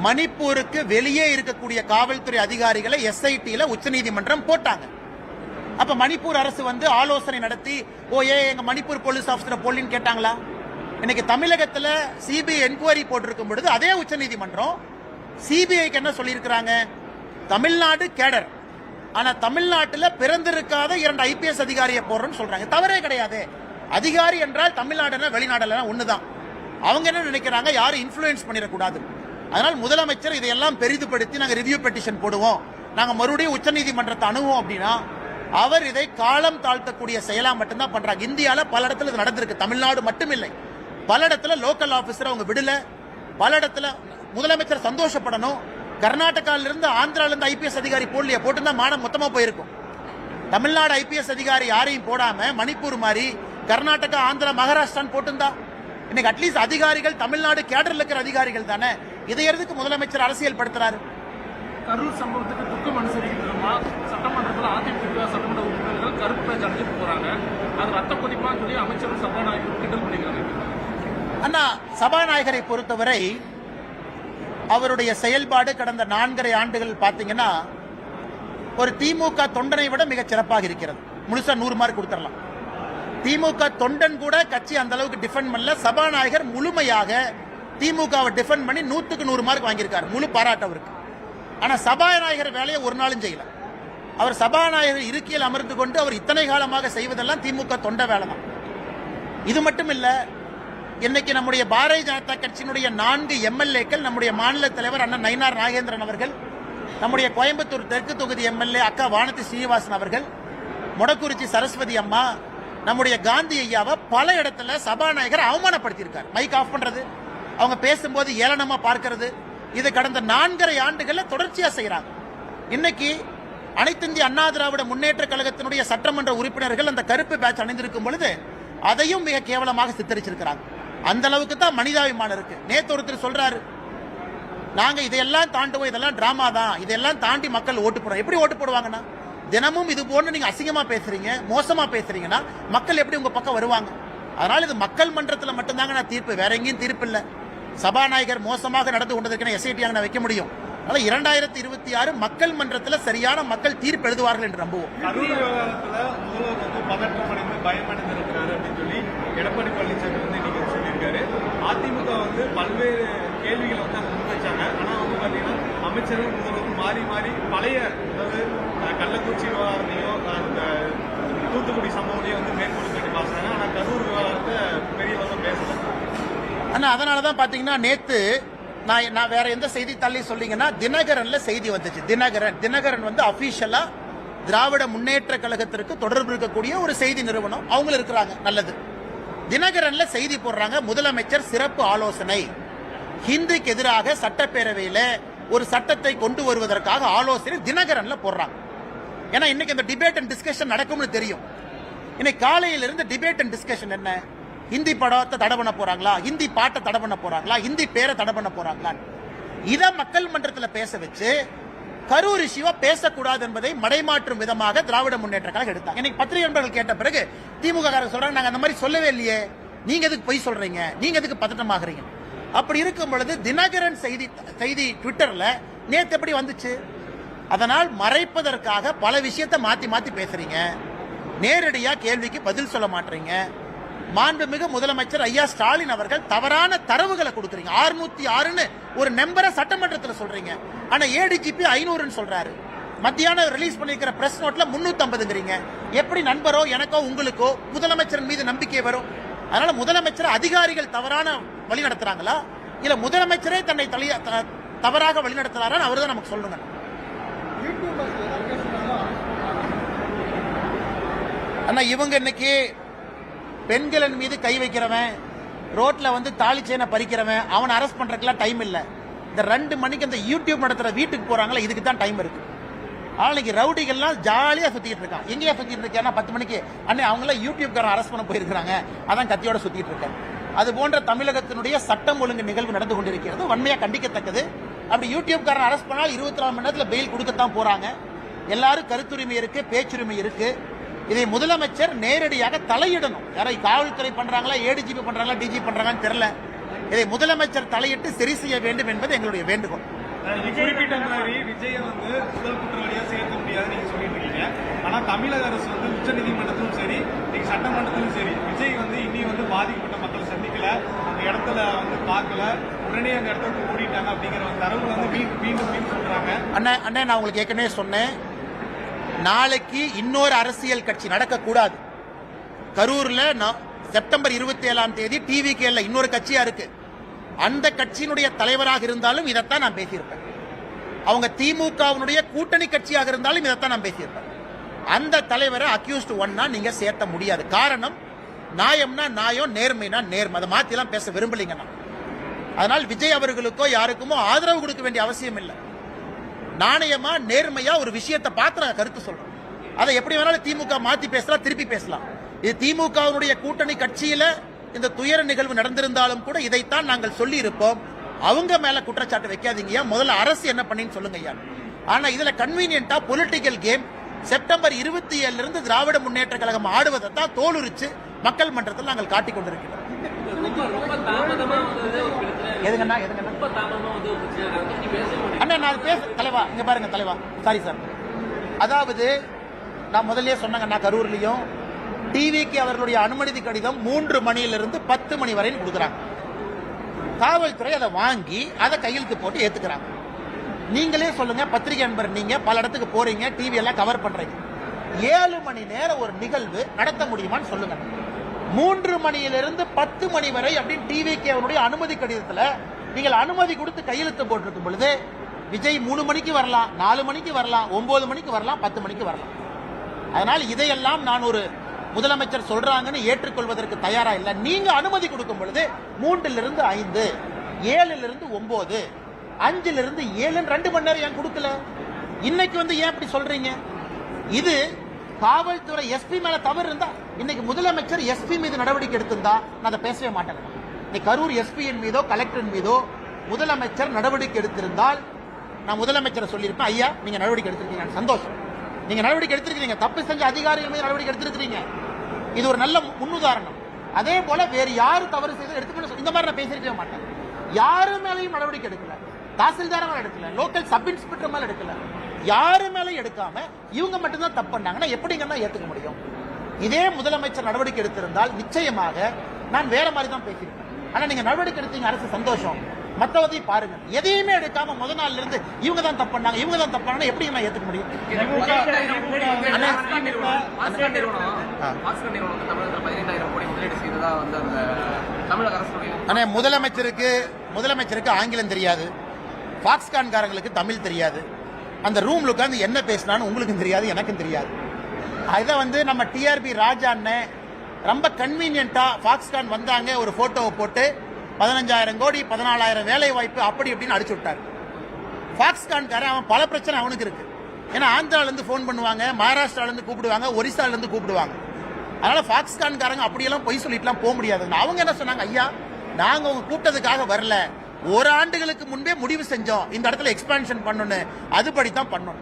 மணிப்பூருக்கு வெளியே இருக்கக்கூடிய காவல்துறை அதிகாரிகளை எஸ்ஐடில உச்சநீதிமன்றம் போட்டாங்க. அப்ப மணிப்பூர் அரசு ஆலோசனை நடத்தி எங்க மணிப்பூர் போலீஸ் ஆபீசர் போலின்னு கேட்டாங்களா? இன்னைக்கு தமிழகத்துல சிபிஐ என்கொயரி போட்டிருக்கும் பொழுது அதே உச்சநீதிமன்றம் சிபிஐக்கு என்ன சொல்லியிருக்கிறாங்க? தமிழ்நாடு கேடர், ஆனா தமிழ்நாட்டில் பிறந்திருக்காத 2 ஐபிஎஸ் அதிகாரியை போடுறோம்னு சொல்றாங்க. தவறே கிடையாது. அதிகாரி என்றால் தமிழ்நாடுனா வெளிநாடுல ஒண்ணுதான். அவங்க என்ன நினைக்கிறாங்க? யாரும் இன்ஃபுளுன்ஸ் பண்ணிடக்கூடாது. அதனால் முதலமைச்சர் இதையெல்லாம் பெரிதுபடுத்தி நாங்க ரிவ்யூ பெட்டிஷன் போடுவோம், நாங்க மறுபடியும் உச்சநீதிமன்றத்தை அணுகுவோம் அப்படின்னா அவர் இதை காலம் தாழ்த்தக்கூடிய செயலா மட்டும்தான் பண்றாங்க. இந்தியால பல இடத்துல இது நடந்திருக்கு, தமிழ்நாடு மட்டுமில்லை. பல இடத்துல லோக்கல் ஆபீசர் அவங்க விடல, பல இடத்துல முதலமைச்சர் சந்தோஷப்படணும். கர்நாடகால இருந்து ஆந்திரால இருந்து ஐபிஎஸ் அதிகாரி போடலையே, போட்டுதான் மானம் மொத்தமா போயிருக்கும். தமிழ்நாடு ஐபிஎஸ் அதிகாரி யாரையும் போடாம மணிப்பூர் மாதிரி கர்நாடகா, ஆந்திரா, மகாராஷ்டிரான்னு போட்டுந்தா இன்னைக்கு அட்லீஸ்ட் அதிகாரிகள் தமிழ்நாடு கேடர்ல இருக்கிற அதிகாரிகள் தானே. இதை எதுக்கு முதலமைச்சர் அரசியல் படுத்துறாரு? கரூர் சம்பவத்துக்கு துக்கம் அனுசரிக்கிறதுமா சட்டமன்றத்தில் அதிமுக சட்டமன்ற உறுப்பினர்கள் கருப்பு பேச்சு அடிச்சுட்டு போறாங்க. அது ரத்த கொதிப்பான்னு சொல்லி அமைச்சரும் சபாநாயகர் கிண்டல் பண்ணிக்கிறாங்க. அண்ணா, சபாநாயகரை பொறுத்தவரை அவருடைய செயல்பாடு கடந்த 4.5 ஆண்டுகள் பாத்தீங்கன்னா ஒரு திமுக தொண்டனை விட மிக சிறப்பாக இருக்கிறது. முழுசா 100 மார்க் கொடுத்துடலாம். திமுக தொண்டன் கூட கட்சி அந்த அளவுக்கு டிஃபெண்ட் பண்ணல. சபாநாயகர் முழுமையாக திமுகவை டிஃபெண்ட் பண்ணி 100க்கு 100 மார்க் வாங்கியிருக்காரு. முழு பாராட்டு அவருக்கு. ஆனா சபாநாயகர் வேலையை ஒரு நாளும் செய்யல. அவர் சபாநாயகர் இருக்கையில் அமர்ந்து கொண்டு அவர் இத்தனை காலமாக செய்வதெல்லாம் திமுக தொண்ட வேலை தான். இது மட்டும் இல்ல, இன்னைக்கு நம்முடைய பாரதிய ஜனதா கட்சியினுடைய 4 எம்எல்ஏக்கள், நம்முடைய மாநில தலைவர் அண்ணன் நயினார் நாகேந்திரன் அவர்கள், நம்முடைய கோயம்புத்தூர் தெற்கு தொகுதி எம்எல்ஏ அக்கா வானதி ஸ்ரீனிவாசன் அவர்கள், மொடக்குறிச்சி சரஸ்வதி அம்மா, நம்முடைய காந்தி ஐயாவை பல இடத்துல சபாநாயகர் அவமானப்படுத்தியிருக்கார். மைக் ஆஃப் பண்றது, அவங்க பேசும்போது ஏளனமா பார்க்கிறது, இது கடந்த 4.5 ஆண்டுகள்ல தொடர்ச்சியா செய்யறாங்க. இன்னைக்கு அனைத்து இந்திய அண்ணா திராவிட முன்னேற்ற கழகத்தினுடைய சட்டமன்ற உறுப்பினர்கள் அந்த கருப்பு பேட்ச் அணிந்திருக்கும் பொழுது அதையும் மிக கேவலமாக சித்தரிச்சிருக்கிறாங்க. அந்த அளவுக்கு தான் மனிதாபிமானம் இருக்கு. நேத்து ஒருத்தர் சொல்றாரு, நாங்க இதையெல்லாம் தாண்டுவோம், இதெல்லாம் டிராமா தான், இதெல்லாம் தாண்டி மக்கள் ஓட்டு போடுவாங்க. எப்படி ஓட்டு போடுவாங்கன்னா, தினமும் இது போன்று நீங்க அசிங்கமா பேசுறீங்க, மோசமா பேசுறீங்கன்னா மக்கள் எப்படி உங்க பக்கம் வருவாங்க? அதனால இது மக்கள் மன்றத்தில் மட்டும்தாங்க நான் தீர்ப்பு, வேற எங்கேயும் தீர்ப்பு இல்லை. சபாநாயகர் மோசமாக நடந்து கொண்டதற்கு எஸ்ஐடி நான் வைக்க முடியும். அதனால 2026 மக்கள் மன்றத்தில் சரியான மக்கள் தீர்ப்பு எழுதுவார்கள் என்று நம்புவோம். கரூர் விவகாரத்துல முதல்வர் வந்து பதற்றமடைந்து பயமடைந்திருக்கிறாரு அப்படின்னு சொல்லி எடப்பாடி பழனிசாமி வந்து இன்னைக்கு சொல்லியிருக்காரு. அதிமுக வந்து பல்வேறு கேள்விகளை வந்து அங்க முன்வைச்சாங்க. ஆனா வந்து பாத்தீங்கன்னா அமைச்சர்கள் முதல்வர் மாறி மாறி பழைய, அதாவது கள்ளக்குறிச்சி விவகாரத்தையோ அந்த தூத்துக்குடி சம்பவத்தையும் வந்து மேற்கொண்டு சொல்லி பேசுறாங்க. ஆனா கரூர் விவகாரத்தை பெரிய அளவில் பேசல. ஆனா அதனாலதான் பாத்தீங்கன்னா நேத்து நான் வேற எந்த செய்தித்தாளையும் சொல்லிங்கன்னா தினகரன்ல செய்தி வந்துச்சு. தினகரன் வந்து அபிஷியலா திராவிட முன்னேற்ற கழகத்திற்கு தொடர்பு இருக்கக்கூடிய ஒரு செய்தி நிறுவனம், அவங்களும் இருக்கிறாங்க, நல்லது. தினகரன்ல செய்தி போடுறாங்க, முதலமைச்சர் சிறப்பு ஆலோசனை, ஹிந்துக்கு எதிராக சட்டப்பேரவையில ஒரு சட்டத்தை கொண்டு வருவதற்காக ஆலோசனை தினகரன்ல போடுறாங்க. ஏன்னா இன்னைக்கு இந்த டிபேட் அண்ட் டிஸ்கஷன் நடக்கும்னு தெரியும். இன்னைக்கு காலையிலிருந்து டிபேட் அண்ட் டிஸ்கஷன் என்ன, ஹிந்தி படத்தை தடை பண்ண போறாங்களா, ஹிந்தி பாட்டை தடை பண்ண போறாங்களா, ஹிந்தி பேரை தடை பண்ண போறாங்களா, இதை மக்கள் மன்றத்தில் பேச வச்சு கரூர் இஷ்யூவா பேசக்கூடாது என்பதை மடைமாற்றும் விதமாக திராவிட முன்னேற்ற கழகம் எடுத்தாங்க. எனக்கு பத்திரிகை நண்பர்கள் கேட்ட பிறகு திமுக சொல்றாங்க, நாங்க அந்த மாதிரி சொல்லவே இல்லையே, நீங்க எதுக்கு பொய் சொல்றீங்க, நீங்க எதுக்கு பதட்டமாகறீங்க? அப்படி இருக்கும் பொழுது தினகரன் செய்தி ட்விட்டர்ல நேத்து எப்படி வந்துச்சு? அதனால் மறைப்பதற்காக பல விஷயத்தை மாத்தி மாத்தி பேசுறீங்க, நேரடியா கேள்விக்கு பதில் சொல்ல மாட்டீங்க. மாண்புமிகு முதலமைச்சர் ஐயா ஸ்டாலின் அவர்கள் தவறான தரவுகளை கொடுக்குறீங்க. 606 ஒரு நம்பரை சட்டமன்றத்தில் சொல்றீங்க, ஆனா ஏடிஜிபி 500 சொல்றாரு. மத்தியானம் ரிலீஸ் பண்ணிருக்கிற பிரஸ் நோட்ல 350ங்கிறீங்க. எப்படி நண்பரோ எனக்கோ உங்களுக்கோ முதலமைச்சர் மீது நம்பிக்கை வரும்? அதனால முதலமைச்சர் அதிகாரிகள் தவறான வழி நடத்துறாங்களா, இல்ல முதலமைச்சரே தன்னை தவறாக வழி நடத்துறாரா, அவர் தான் நமக்கு சொல்லுங்க. ஆனா இவங்க இன்னைக்கு பெண்களின் மீது கை வைக்கிறவன், ரோட்ல வந்து தாலி செயினை பறிக்கிறவன், அவனை அரெஸ்ட் பண்றதுக்குலாம் டைம் இல்ல. இந்த 2 மணிக்கு அந்த யூடியூப் நடத்துற வீட்டுக்கு போறாங்களா, இதுக்கு தான் டைம் இருக்கு. ஆனா ரவுடிகள்லாம் ஜாலியா சுத்திட்டு இருக்கான். எங்கேயா சுத்திட்டு இருக்கேன்? 10 மணிக்கு அண்ணே அவங்கள யூடியூப்காரன் அரெஸ்ட் பண்ண போயிருக்காங்க, அதான் கத்தியோட சுத்திட்டு இருக்கேன். அது போன்ற தமிழகத்தினுடைய சட்டம் ஒழுங்கு நிகழ்வு நடந்து கொண்டிருக்கிறது, வன்மையா கண்டிக்கத்தக்கது. அப்படி யூடியூப்காரன் அரெஸ்ட் பண்ணால் 24 மணி நேரத்தில் பெயில் கொடுக்கத்தான் போறாங்க. எல்லாரும் கருத்துரிமை இருக்கு, பேச்சுரிமை இருக்கு. இதை முதலமைச்சர் நேரடியாக தலையிடணும். யாரை காவல்துறை பண்றாங்களா, ஏடிஜிபி பண்றாங்களா, டிஜி பண்றாங்கன்னு தெரியல. இதை முதலமைச்சர் தலையிட்டு சரி செய்ய வேண்டும் என்பது எங்களுடைய வேண்டுகோள். குறிப்பிட்ட மாதிரி விஜயை வந்து முதல் குற்றவாளியா சேர்க்க முடியாது நீங்க சொல்லிட்டு இருக்கீங்க. ஆனா தமிழக அரசு வந்து உச்சநீதிமன்றத்திலும் சரி, நீங்க சட்டமன்றத்திலும் சரி, விஜய் வந்து இனி வந்து பாதிக்கப்பட்ட மக்கள் சந்திக்கல, அந்த இடத்துல வந்து பார்க்கல, உடனே அந்த இடத்துக்கு கூட்டிட்டாங்க அப்படிங்கிற ஒரு தரவு வந்து மீண்டும் சொல்றாங்க. அண்ணா நான் உங்களுக்கு ஏற்கனவே சொன்னேன், நாளைக்கு இன்னொரு அரசியல் கட்சி நடக்கக்கூடாது. கரூர்ல செப்டம்பர் 27ஆம் தேதி டிவிகேல இன்னொரு கட்சியா இருக்கு. அந்த கட்சியினுடைய தலைவராக இருந்தாலும் இதைத்தான் நான் பேசியிருப்பேன். அவங்க திமுகவினுடைய கூட்டணி கட்சியாக இருந்தாலும் இதைத்தான் நான் பேசியிருப்பேன். அந்த தலைவரை அக்யூஸ்ட் ஒன்னா நீங்க சேர்த்த முடியாது. காரணம், நியாயம்னா நியாயம், நேர்மைனா நேர்மை. அதை மாத்திலாம் பேச விரும்பலீங்க. அதனால் விஜய் அவர்களுக்கோ யாருக்குமோ ஆதரவு கொடுக்க வேண்டிய அவசியம் இல்லை. நாணயமா நேர்மையா ஒரு விஷயத்தை பார்த்து நான் கருத்து சொல்றேன். அதை எப்படி வேணாலும் திமுக மாத்தி பேசலாம், திருப்பி பேசலாம். இது திமுகவினுடைய கூட்டணி கட்சியில இந்த துயர நிகழ்வு நடந்திருந்தாலும் கூட இதைத்தான் நாங்கள் சொல்லி இருப்போம். அவங்க மேல குற்றச்சாட்டு வைக்காதீங்க, முதல்ல அரசு என்ன பண்ணின்னு சொல்லுங்க ஐயா. ஆனா இதுல கன்வீனியன்டா பொலிட்டிக்கல் கேம் செப்டம்பர் 27 இருந்து திராவிட முன்னேற்ற கழகம் ஆடுவதைத்தான் தோலுரிச்சு மக்கள் மன்றத்தில் நாங்கள் காட்டிக் கொண்டிருக்கிறோம். அண்ணா நான் பேச தலைவா, இங்க பாருங்க தலைவா, சாரி சார். அதாவது நான் முதல்ல சொன்னாங்க, கரூர்லயும் டிவிக்கு அவர்களுடைய அனுமதி கடிதம் 3 மணியிலிருந்து 10 மணி வரை கொடுக்குறாங்க. காவல்துறை அதை வாங்கி அதை கையெழுத்து போட்டு ஏத்துக்கிறாங்க. நீங்களே சொல்லுங்க, பத்திரிகை நண்பர், நீங்க பல இடத்துக்கு போறீங்க, டிவி எல்லாம் கவர் பண்றீங்க, 7 மணி நேரம் ஒரு நிகழ்வு நடத்த முடியுமான்னு சொல்லுங்க. 3 மணியிலிருந்து 10 மணி வரை அப்படின்னு டிவிக்கு அவருடைய அனுமதி கடிதத்தில் நீங்கள் அனுமதி கொடுத்து கையெழுத்து போட்டிருக்கும் பொழுது விஜய் 3 மணிக்கு வரலாம், 4 மணிக்கு வரலாம், 9 மணிக்கு வரலாம், 10 மணிக்கு வரலாம். அதனால் இதையெல்லாம் நான் ஒரு முதலமைச்சர் சொல்றாங்கன்னு ஏற்றுக்கொள்வதற்கு தயாரா இல்லை. நீங்க அனுமதி கொடுக்கும் பொழுது 3லிருந்து 5, 7லிருந்து 9, 5லிருந்து 7 2 மணி நேரம் ஏன் கொடுக்கல? இன்னைக்கு வந்து ஏன் இப்படி சொல்றீங்க? இது காவல்துறை எஸ்பி மேல தவறு இருந்தா, இன்னைக்கு முதலமைச்சர் எஸ்பி மீது நடவடிக்கை எடுத்திருந்தா நான் அதை பேசவே மாட்டேன். கரூர் எஸ்பியின் மீதோ கலெக்டரின் மீதோ முதலமைச்சர் நடவடிக்கை எடுத்திருந்தால் நான் முதலமைச்சரை சொல்லியிருப்பேன், ஐயா நீங்க நடவடிக்கை எடுத்திருக்கீங்க, சந்தோஷம், நீங்க நடவடிக்கை எடுத்திருக்கீங்க, தப்பு செஞ்ச அதிகாரிகள் மீது நடவடிக்கை எடுத்திருக்கீங்க, இது ஒரு நல்ல முன்னுதாரணம். அதே போல வேறு யாரு தவறு செய்து எடுத்துக்கணும், இந்த மாதிரி நான் பேசியிருக்கவே மாட்டேன். யாரு மேலையும் நடவடிக்கை எடுக்கல, தாசில்தார் மேல எடுக்கல, லோக்கல் சப் இன்ஸ்பெக்டர் மேல எடுக்கல, யாரு மேலும் எடுக்காம இவங்க மட்டும்தான் தப்பு பண்ணாங்கன்னா எப்படிங்கன்னா ஏத்துக்க முடியும்? இதே முதலமைச்சர் நடவடிக்கை எடுத்திருந்தால் நிச்சயமாக நான் வேற மாதிரி தான் பேசியிருப்பேன். ஆனா நீங்க நடவடிக்கை எடுத்தீங்க, அரசு சந்தோஷம். மற்றவதையும் பாருங்க, எதையுமே எடுக்காம முத நாள்ல இருந்து இவங்க தான் தப்பு பண்ணாங்க, இவங்க தான் தப்பு பண்ணாங்க, எப்படி நான் ஏத்துக்க முடியும்? அண்ணே, முதலமைச்சருக்கு ஆங்கிலம் தெரியாது, பாக்ஸ்கான்காரங்களுக்கு தமிழ் தெரியாது, அந்த ரூம்ல உட்கார்ந்து என்ன பேசினான்னு உங்களுக்கும் தெரியாது, எனக்கும் தெரியாது. இதை நம்ம டிஆர்பி ராஜா அண்ணன் ரொம்ப கன்வீனியன்டா பாக்ஸ்கான் வந்தாங்க, ஒரு போட்டோவை போட்டு 15,000 கோடி 14,000 வேலை வாய்ப்பு அப்படி இப்படின்னு அடிச்சு விட்டார். பாக்ஸ்கான்காரன் அவன் பல பிரச்சனை அவனுக்கு இருக்கு. ஏன்னா ஆந்திரால இருந்து போன் பண்ணுவாங்க, மகாராஷ்டிரால இருந்து கூப்பிடுவாங்க, ஒரிசால இருந்து கூப்பிடுவாங்க. அதனால பாக்ஸ்கான்காரங்க அப்படியெல்லாம் பொய் சொல்லிட்டுலாம் போக முடியாது. அவங்க என்ன சொன்னாங்க, ஐயா நாங்க உங்க கூட்டத்துக்காக வரல, ஒரு ஆண்டுகளுக்கு முன்பே முடிவு செஞ்சோம் இந்த இடத்துல எக்ஸ்பான்ஷன் பண்ணணும், அதுபடித்தான் பண்ணணும்.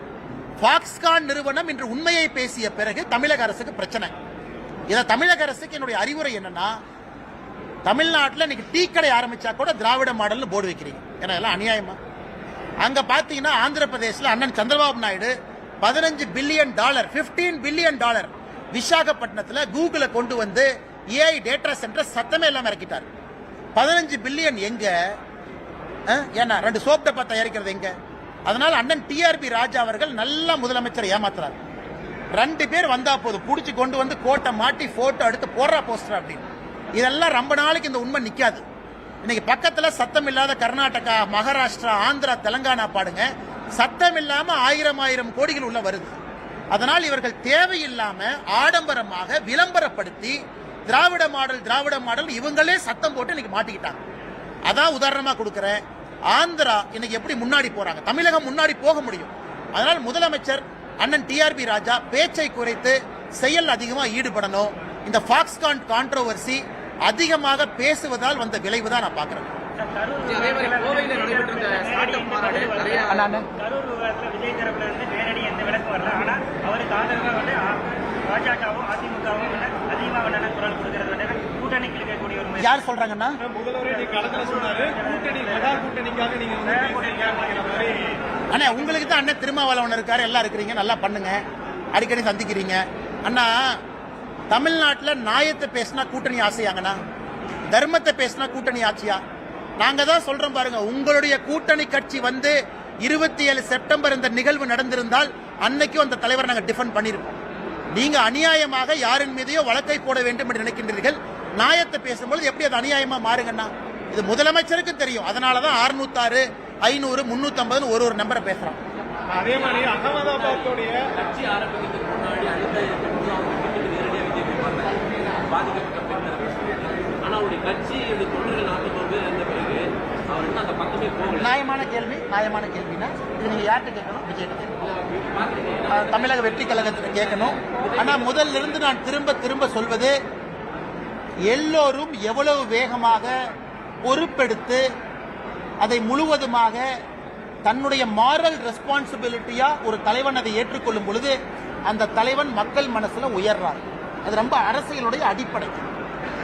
பாக்ஸ்கான் நிறுவனம் இன்று உண்மையை பேசிய பிறகு தமிழக அரசுக்கு பிரச்சனை. இதை தமிழக அரசுக்கு என்னுடைய அறிவுரை என்னன்னா, தமிழ்நாட்டில் இன்னைக்கு டீ கடை ஆரம்பிச்சா கூட திராவிட மாடல்னு போர்டு வைக்கிறீங்க, ஏன்னா எல்லாம் அநியாயமா. அங்க பாத்தீங்கன்னா ஆந்திர பிரதேசல அண்ணன் சந்திரபாபு நாயுடு $15 பில்லியன் $15 பில்லியன் விசாகப்பட்டினத்தில் கூகுளை கொண்டு வந்து ஏஐ டேட்டா சென்டர் சத்தமே இல்லாம இறக்கிட்டார். 15 பில்லியன் எங்க? ஏன்னா 2 சோப் டப்பா தயாரிக்கிறது எங்க? அதனால அண்ணன் டிஆர்பி ராஜா அவர்கள் நல்ல முதலமைச்சர் ஏமாத்துறாரு. 2 பேர் வந்தா போதும், புடிச்சு கொண்டு வந்து கோட்டை மாட்டி போட்டோ எடுத்து போடுறா போஸ்டர் அப்படின்னு. இதெல்லாம் ரொம்ப நாளைக்கு இந்த உண்மை நிக்காது. இன்னைக்கு பக்கத்துல சத்தம் இல்லாத கர்நாடகா, மகாராஷ்டிரா, ஆந்திரா, தெலங்கானா பாடுங்க, சத்தம் இல்லாம 1000 கோடிகள் உள்ள வருது. அதனால் இவர்கள் தேவையில்லாம ஆடம்பரமாக விளம்பரப்படுத்தி திராவிட மாடல் இவங்களே சத்தம் போட்டு இன்னைக்கு மாட்டிக்கிட்டாங்க. அதான் உதாரணமா கொடுக்கிறேன். ஆந்திரா இன்னைக்கு எப்படி முன்னாடி போறாங்க, தமிழகம் முன்னாடி போக முடியும். அதனால் முதலமைச்சர் அண்ணன் டிஆர்பி ராஜா பேச்சை குறைத்து செயல் அதிகமா ஈடுபடணும். இந்த பாக்ஸ்கான் கான்ட்ரோவர்சி அதிகமாக பேசுவதால் வந்த விளைவு தான் நான் பாக்குறேன். யார் சொல்றாங்கன்னா, அண்ணா உங்களுக்கு தான் அண்ணன் திருமாவளவன் இருக்காரு, எல்லாம் இருக்கிறீங்க, நல்லா பண்ணுங்க, அடிக்கடி சந்திக்கிறீங்க. அண்ணா தமிழ்நாட்டில் நியாயத்தை பேசினா கூட்டணி ஆசையாங்கண்ணா, தர்மத்தை பேசினா கூட்டணி ஆட்சியா? நாங்க தான் சொல்றோம் பாருங்க, உங்களுடைய கூட்டணி கட்சி 27 செப்டம்பர் இந்த நிகழ்வு நடந்திருந்தால் அன்னைக்கும் அந்த தலைவர் நாங்கள் டிஃபெண்ட் பண்ணிருக்கோம். நீங்க அநியாயமாக யாரின் மீதையோ வழக்கை போட வேண்டும் என்று நினைக்கின்றீர்கள். நியாயத்தை பேசும்போது எப்படி அது அநியாயமா மாறுங்கண்ணா? இது முதலமைச்சருக்கு தெரியும். அதனாலதான் 606, 500, 350 ஒரு நம்பரை பேசுறான். அதே மாதிரி அகமதாபாத்துடைய கட்சி ஆரம்பிக்கிறதுக்கு முன்னாடி பாதிக்கப்பட்ட பெண்கள், ஆனா அவருடைய கட்சி தொண்டர்கள் 40 பேர் இருந்த பிறகு அவர் இன்னும் அந்த பக்கமே போகல. நியாயமான கேள்வினா இது நீங்க யார்கிட்ட கேட்கணும்? விஜய் தமிழக வெற்றி கழகத்தில் கேட்கணும். ஆனா முதல்ல இருந்து நான் திரும்ப சொல்வது, எல்லோரும் எவ்வளவு வேகமாக பொறுப்பெடுத்து அதை முழுவதுமாக தன்னுடைய மாரல் ரெஸ்பான்சிபிலிட்டியா ஒரு தலைவன் அதை ஏற்றுக்கொள்ளும் பொழுது அந்த தலைவன் மக்கள் மனசுல உயர்றார். அது ரொம்ப அரசியலுடைய அடிப்படை.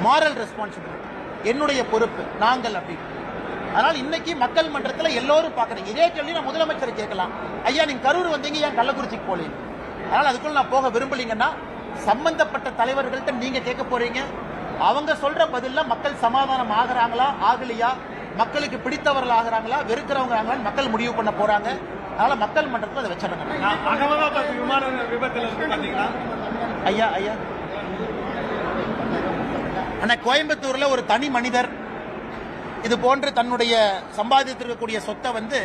மாரல் ரெஸ்பான்சிபிலிட்டி, என்னுடைய பொறுப்பு, நாங்கள் அப்படி. அதனால் இன்னைக்கு மக்கள் மன்றத்தில் எல்லோரும் பாக்குறீங்க. இதே கேள்வி நான் முதலமைச்சர் கேட்கலாம், ஐயா நீங்க கரூர் வந்தீங்க, ஏன் கள்ளக்குறிச்சிக்கு போலீங்க? அதனால் அதுக்குள்ள நான் போக விரும்பலீங்கன்னா சம்பந்தப்பட்ட தலைவர்கள்ட்ட நீங்க கேட்க போறீங்க. அவங்க சொல்ற பதில மக்கள் சமாதானம் ஆகுறாங்களா ஆகலையா, மக்களுக்கு பிடித்தவர்கள் ஆகுறாங்களா வெறுக்கிறவங்க ஆகலாம் மக்கள் முடிவு பண்ண போறாங்க. அதனால மக்கள் மன்றத்தில் அதை வச்சிடணும். அகமதாபாத் விமான விபத்துல பாத்தீங்கன்னா ஐயா அண்ணா, கோயம்புத்தூர்ல ஒரு தனி மனிதர் இது போன்று தன்னுடைய சம்பாதித்திருக்கக்கூடிய சொத்தை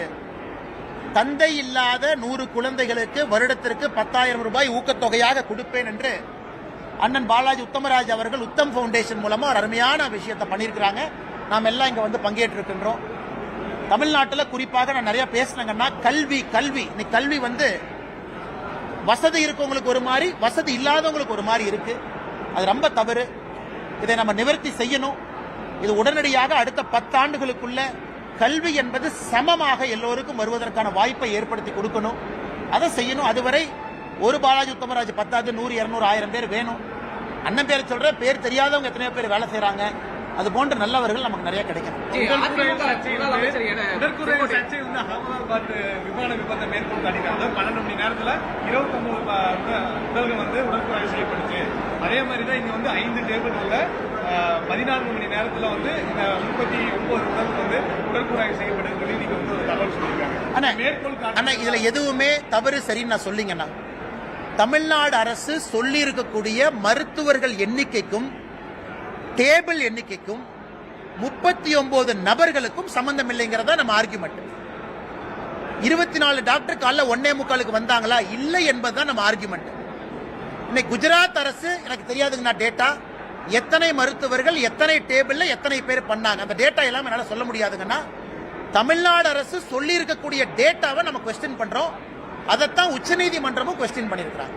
தந்தை இல்லாத 100 குழந்தைகளுக்கு வருடத்திற்கு 10,000 ரூபாய் ஊக்கத்தொகையாக கொடுப்பேன் என்று அண்ணன் பாலாஜி உத்தமராஜ் அவர்கள் உத்தம் ஃபவுண்டேஷன் மூலமா ஒரு அருமையான விஷயத்தை பண்ணியிருக்கிறாங்க. நாம் எல்லாம் இங்க பங்கேற்று இருக்கின்றோம். தமிழ்நாட்டில் குறிப்பாக நான் நிறைய பேசினேங்கன்னா, கல்வி இன்னைக்கு கல்வி வசதி இருக்கவங்களுக்கு ஒரு மாதிரி, வசதி இல்லாதவங்களுக்கு ஒரு மாதிரி இருக்கு. அது ரொம்ப தவறு. இதை நம்ம நிவர்த்தி செய்யணும். இது உடனடியாக அடுத்த 10 ஆண்டுகளுக்குள்ள கல்வி என்பது சமமாக எல்லோருக்கும் வருவதற்கான வாய்ப்பை ஏற்படுத்தி கொடுக்கணும். அதை செய்யணும். அதுவரை ஒரு பாலாஜி உத்தமராஜ் 10 100 200 1000 பேர் வேணும். அண்ணன் பேர் சொல்ற பேர் தெரியாதவங்க எத்தனையோ பேர் வேலை செய்யறாங்க. அது போன்ற நல்லவர்கள் நமக்கு நிறைய கிடைக்கணும். உடற்குறை சர்ச்சை வந்து அகமதாபாத் விமான விபத்தை மேற்கொண்டு அடிக்கிறாங்க. 12 மணி நேரத்துல 29 உடல்கள் வந்து உடற்குறை செய்யப்படுச்சு. அதே மாதிரி தான் இங்க வந்து 5 டேபிள்ல 14 மணி நேரத்துல வந்து இந்த 39 உடல் வந்து உடற்குறை செய்யப்படுது சொல்லி நீங்க வந்து ஒரு தகவல் சொல்லியிருக்காங்க. அண்ணா இதுல எதுவுமே தவறு சரின்னு நான் சொல்லிங்கண்ணா. தமிழ்நாடு அரசு சொல்லி இருக்கக்கூடிய மருத்துவர்கள் எண்ணிக்கைக்கும் டேபிள் எண்ணிக்கைக்கும் 39 நபர்களுக்கும் சம்பந்தம் இல்லைங்கிறதா நம்ம ஆர்குமெண்ட். 24 டாக்டர் காலைல 1:45 வந்தாங்களா இல்லை என்பதுதான் நம்ம ஆர்குமெண்ட். இன்னைக்கு குஜராத் அரசு எனக்கு தெரியாதுங்கண்ணா டேட்டா, எத்தனை மருத்துவர்கள் எத்தனை டேபிள்ல எத்தனை பேர் பண்ணாங்க அந்த டேட்டா எல்லாம் என்னால சொல்ல முடியாதுங்கன்னா. தமிழ்நாடு அரசு சொல்லி இருக்கக்கூடிய டேட்டாவை நம்ம கொஸ்டின் பண்றோம். அதைத்தான் உச்சநீதிமன்றமும் கொஸ்டின் பண்ணியிருக்கிறாங்க.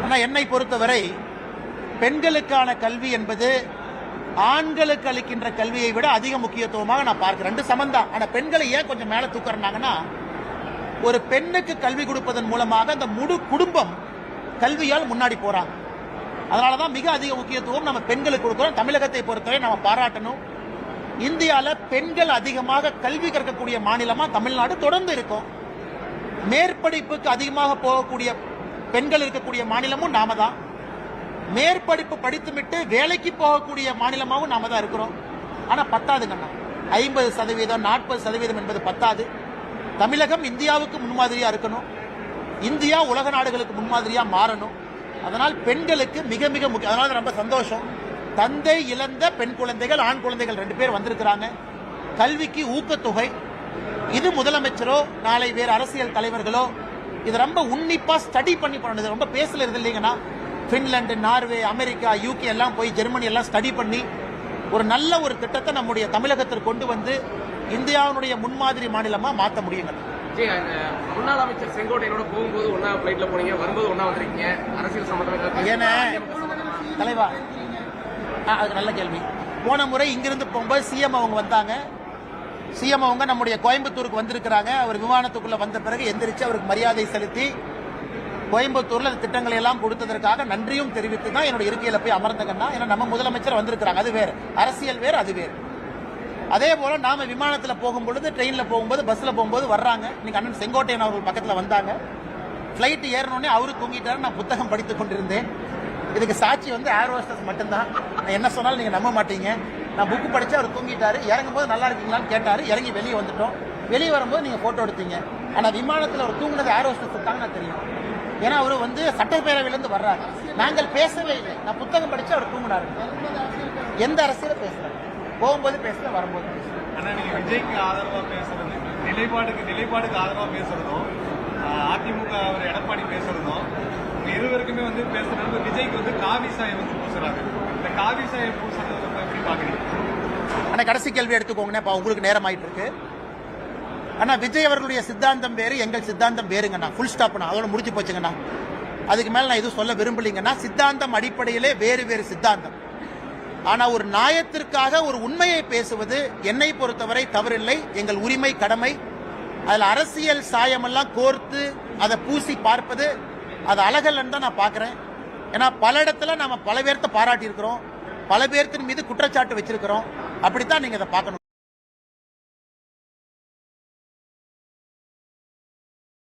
ஆனா என்னை பொறுத்தவரை பெண்களுக்கான கல்வி என்பது ஆண்களுக்கு அளிக்கின்ற கல்வியை விட அதிக முக்கியத்துவமாக நான் பார்க்கிறேன். 2 சமந்தான். ஆனா பெண்களை ஏன் கொஞ்சம் மேல தூக்குறாங்கன்னா, ஒரு பெண்ணுக்கு கல்வி கொடுப்பதன் மூலமாக அந்த முழு குடும்பம் கல்வியால் முன்னாடி போறாங்க. அதனாலதான் மிக அதிக முக்கியத்துவம் நம்ம பெண்களுக்கு கொடுக்கிறோம். தமிழகத்தை பொறுத்தவரை நம்ம பாராட்டணும். இந்தியாவில் பெண்கள் அதிகமாக கல்வி கற்கக்கூடிய மாநிலமா தமிழ்நாடு தொடர்ந்து இருக்கும். மேற்படிப்புக்கு அதிகமாக போகக்கூடிய பெண்கள் இருக்கக்கூடிய மாநிலமும் நாம தான். மேற்படிப்பு படித்துவிட்டு வேலைக்கு போகக்கூடிய மாநிலமாகவும் நாம தான் இருக்கிறோம். ஆனா பத்தாதுங்கண்ணா. 50% 40% என்பது பத்தாது. தமிழகம் இந்தியாவுக்கு முன்மாதிரியா இருக்கணும். இந்தியா உலக நாடுகளுக்கு முன்மாதிரியா மாறணும். அதனால் பெண்களுக்கு மிக மிக முக்கியம். அதனால ரொம்ப சந்தோஷம். தந்தை இழந்த பெண் குழந்தைகள் ஆண் குழந்தைகள் 2 பேர் வந்திருக்கிறாங்க. கல்விக்கு ஊக்கத்தொகை இது முதலமைச்சரோ நாளை வேறு அரசியல் தலைவர்களோ இது ரொம்ப உன்னிப்பா ஸ்டடி பண்ணி பண்ணது. ரொம்ப பேசல இல்லைங்கன்னா பின்லாந்து, நார்வே, அமெரிக்கா, யூகே எல்லாம் போய் ஜெர்மனி எல்லாம் ஸ்டடி பண்ணி ஒரு நல்ல ஒரு திட்டத்தை நம்முடைய தமிழகத்திற்கு கொண்டு வந்து இந்தியாவுடைய முன்மாதிரி மாநிலமா மாற்ற முடியுங்க. முன்னாள் அமைச்சர் செங்கோட்டையனோட போகும்போது ஒன்னா பிளைட்ல போனீங்க, வரும்போது ஒன்னா வந்திருக்கீங்க. அரசியல் சம்பந்தமாக ஏன்னா தலைவா அது நல்ல கேள்வி. போன முறை இங்கிருந்து போகும்போது சிஎம் அவங்க வந்தாங்க. சிஎம் அவங்க நம்முடைய கோயம்புத்தூருக்கு வந்திருக்கிறாங்க. அவர் விமானத்துக்குள்ள வந்த பிறகு எந்திரிச்சு அவருக்கு மரியாதை செலுத்தி கோயம்புத்தூர்ல திட்டங்களை எல்லாம் கொடுத்ததற்காக நன்றியும் தெரிவித்து தான் என்னோட இருக்கையில போய் அமர்ந்தங்கன்னா. ஏன்னா நம்ம முதலமைச்சர் வந்திருக்கிறாங்க, அது வேறு. அரசியல் வேறு, அது வேறு. அதே போல நாம விமானத்தில் போகும்பொழுது, ட்ரெயின்ல போகும்போது, பஸ்ல போகும்போது வர்றாங்க. இன்னைக்கு அண்ணன் செங்கோட்டையன் அவர்கள் பக்கத்தில் வந்தாங்க. பிளைட் ஏறணுன்னே அவரு தூங்கிட்டாரு. நான் புத்தகம் படித்துக் கொண்டிருந்தேன். இதுக்கு சாட்சி வந்து ஏர் ஹோஸ்டஸ் மட்டும்தான். நான் என்ன சொன்னாலும் நீங்க நம்ப மாட்டீங்க. நான் புக்கு படிச்சு அவர் தூங்கிட்டாரு. இறங்கும் போது நல்லா இருக்கீங்களான்னு கேட்டாரு. இறங்கி வெளியே வந்துட்டோம். வெளியே வரும்போது நீங்க போட்டோ எடுத்தீங்க. ஆனா விமானத்தில் அவர் தூங்கினது ஏர் ஹோஸ்டஸ் தான் நான் தெரியும். ஏன்னா அவரு வந்து சட்டப்பேரவையிலிருந்து வர்றாரு. நாங்கள் பேசவே இல்லை. நான் புத்தகம் படிச்சு அவர் தூங்கினாரு. எந்த அரசியல பேசுறாரு? போகும்போது பேசல, வரும்போது பேசல. ஆனா நீங்க விஜய்க்கு ஆதரவா பேசுறது, நிலைப்பாடுக்கு ஆதரவா பேசுறதும், அதிமுக அவர் எடப்பாடி பேசுறதும் இருவருக்குமே வந்து பேசுறது. விஜய்க்கு வந்து காவி சாயம் வந்து பூசுறாங்க. இந்த காவி சாயம் பூசுறதை எப்படி பாக்குறீங்க? ஆனா கடைசி கேள்வி எடுத்துக்கோங்கண்ணே, உங்களுக்கு நேரம் ஆயிட்டு இருக்கு. ஆனா விஜய் அவர்களுடைய சித்தாந்தம் வேறு, எங்கள் சித்தாந்தம் வேறுங்கண்ணா. ஃபுல் ஸ்டாப்ண்ணா. அதோட முடிச்சு போச்சுங்கண்ணா. அதுக்கு மேல நான் எதுவும் சொல்ல விரும்பலீங்கன்னா. சித்தாந்தம் அடிப்படையிலே வேறு வேறு சித்தாந்தம். ஆனா ஒரு நியாயத்திற்காக ஒரு உண்மையை பேசுவது என்னை பொறுத்தவரை தவறில்லை, எங்கள் உரிமை, கடமை. அதுல அரசியல் சாயமெல்லாம் கோர்த்து அதை பூசி பார்ப்பது அது அழகல்லன்னு தான் நான் பார்க்கிறேன். ஏன்னா பல இடத்துல நாம பல பேர்த்த பாராட்டி இருக்கிறோம், பல பேர்த்தின் மீது குற்றச்சாட்டு வச்சிருக்கிறோம். அப்படித்தான் நீங்க அதை பார்க்கணும்.